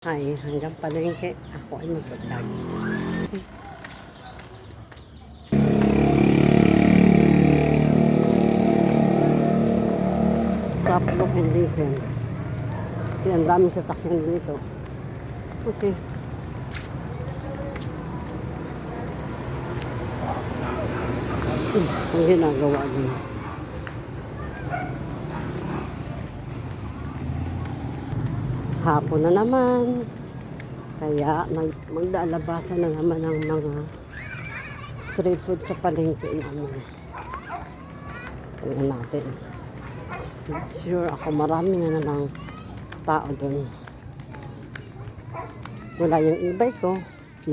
Ay, hanggang palengke, ako ay mag-vlog. Stop, look, and listen. Kasi ang daming sasakyan dito. Okay. Ang ginagawa din. Hapon na naman. Kaya magdalabasan na naman ang mga street food sa palengke namin. Tingnan natin. Sure ako marami na namang tao doon. Wala yung e-bike ko,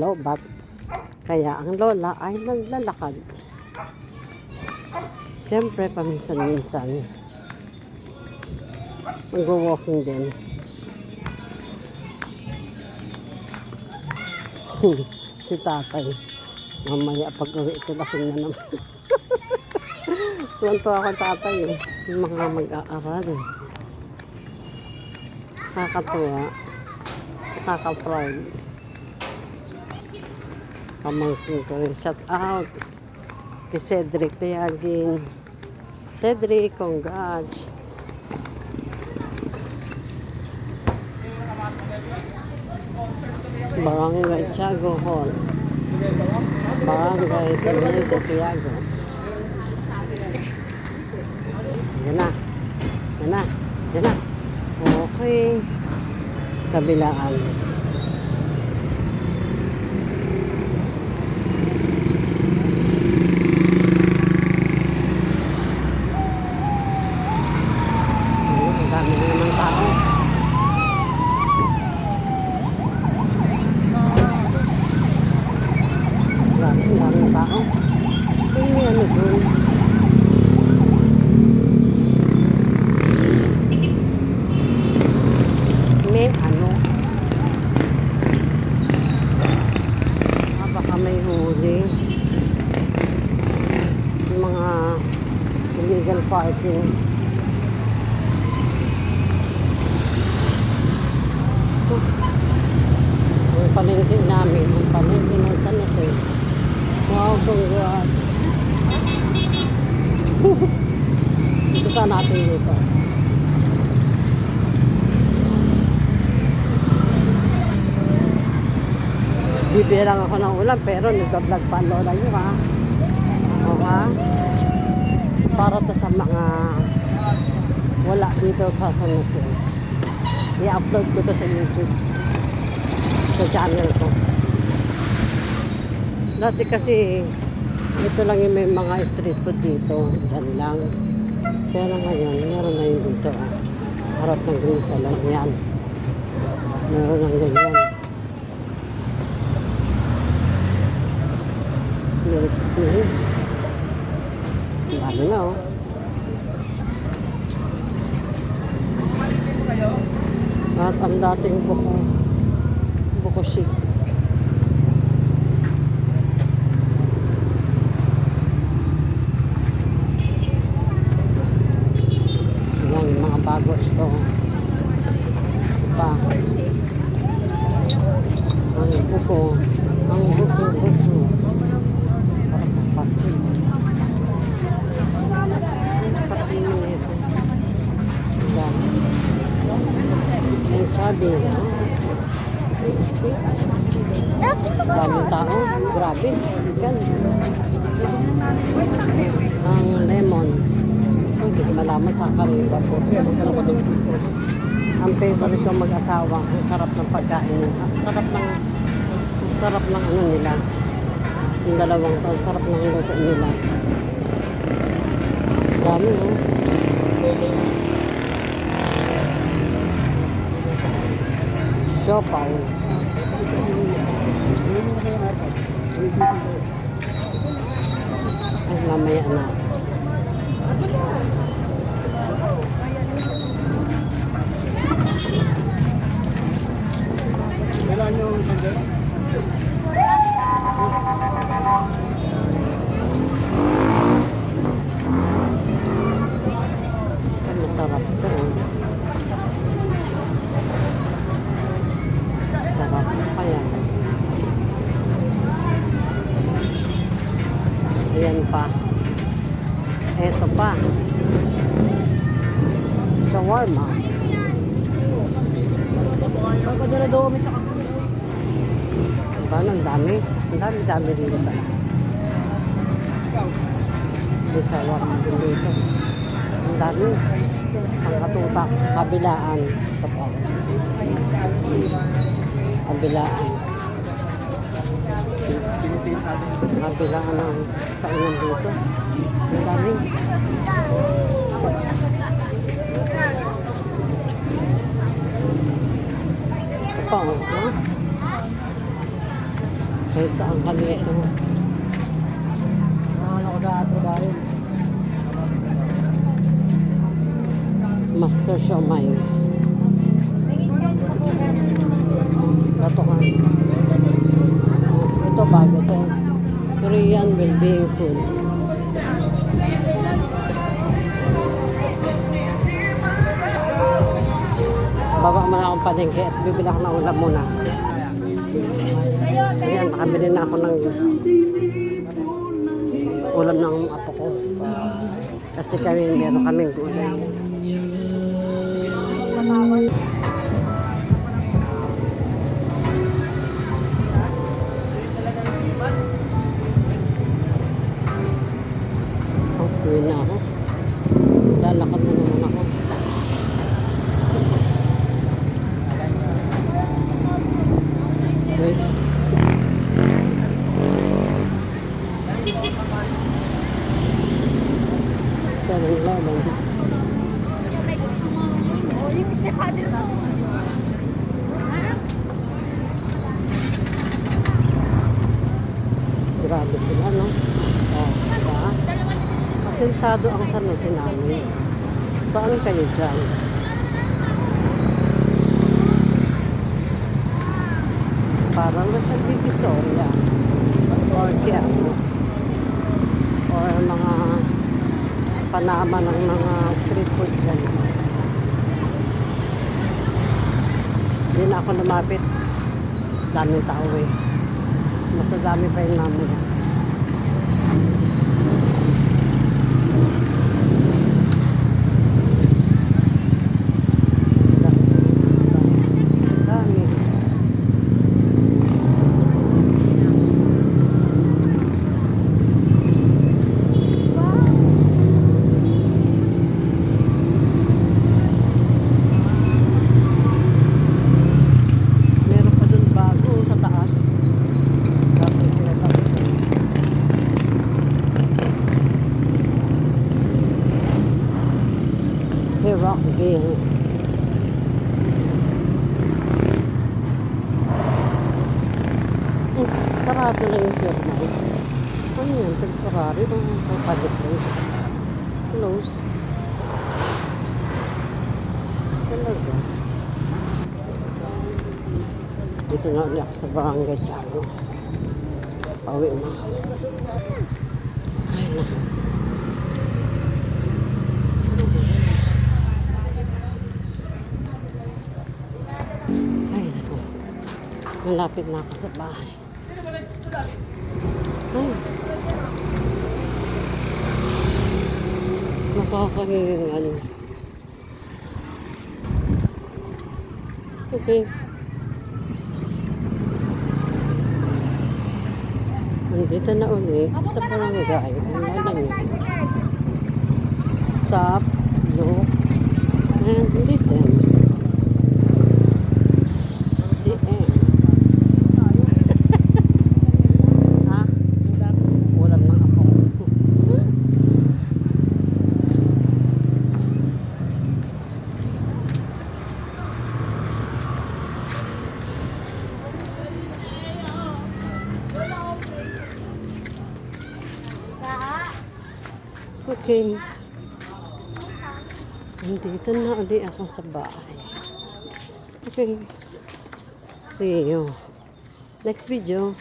lowbat. Kaya ang lola ay naglalakad. Siyempre, paminsan-minsan, mag-walking din. Si tatay, mamaya pag-uwi ito, lasing na naman. Tuwan-tuwa ako tatay yung mga mag-aaral. Kakatuwa, kaka-proud. Pamangkin ko rin, shout out kay Cedric Tayagin. Cedric, congrats. Barangay Tiago Hall. Barangay Trinidad Tiago. Yan na. Yan na. Yan na. Okay. Kabilaan. Ang dami na naman tao. Ang daming tao. May ano doon. May ano. Baka may huli. Yung mga illegal parking. Ang palengke namin. Ang palengke ng San Jose. Wow, congrats. Isa natin dito. Bibirang ako ng ulan pero nagka-vlog pa ang lola nyo ha. O ha? Para to sa mga wala dito sa San Jose. I-upload ko to sa YouTube. Sa channel ko. Dati kasi ito lang yung may mga street food dito, dyan lang. Pero ngayon, meron na yun dito. Harap ng Green Salon, yan. Meron ng ganyan. Dami na oh. At ang dating buko chic. Bago ito. Pa. Ang buko. Ang buko. Sarap ng pastel. Sarap yung mga ito. Ang sabi. Daming tao. Grabe. Sikan. Ang lemon. Hindi ko malaman sa kaliba po. Ang favorite ko mag-asawa, ang sarap ng pagkain. Ang sarap ng ano nila. Yung dalawang to, ang sarap ng luto nila. Dami oh. Siopaw. Ay, mamaya na. Masarap ito. Ayan pa. Eto pa. Shawarma. Pagkadala daw kami sa Diba? Ang dami. Ang dami dito pala. May shawarma din dito. Ang dami. Isang katutak. Kabilaan. Ito po. Kabilaan. Kabilaan ng kainan dito. Ang dami. Ito pa, ha? Kahit saan kami ito. ano ko sa trabaho. Master Siomay. Batukan. Ito bago to. Korean well-being food. Baba mo na akong palengke at bibili ako ng ulam muna. Ayan, nakabili na ako ng ulam ng apo ko. Kasi meron kaming gulay. Okay na ako. Lalakad na naman ako. Wait. Seven-Eleven. Grabe sila, no? Oh, diba? Asensado ang sanusin namin. Saan kayo dyan? Parang nasa Divisoria or Quiapo or mga panama ng mga street food dyan. Hindi na ako lumapit. Daming tao eh. Mas dami pa yung namin. Dami. Meron pa dun bago sa taas. Rockville. Sarado na yung firma. Ano yan? Temporary o close? Close. Talaga. Dito na ulit ako sa Barangay Tiago. Pauwi na. Ay na. Malapit na ako sa bahay. Ay. Nakakahiling ano. Okay. Nandito na ulit sa barangay. Ano lang yun? Stop, look, and listen. Okay. Nandito na ulit ako sa bahay. Okay. See you. Next video.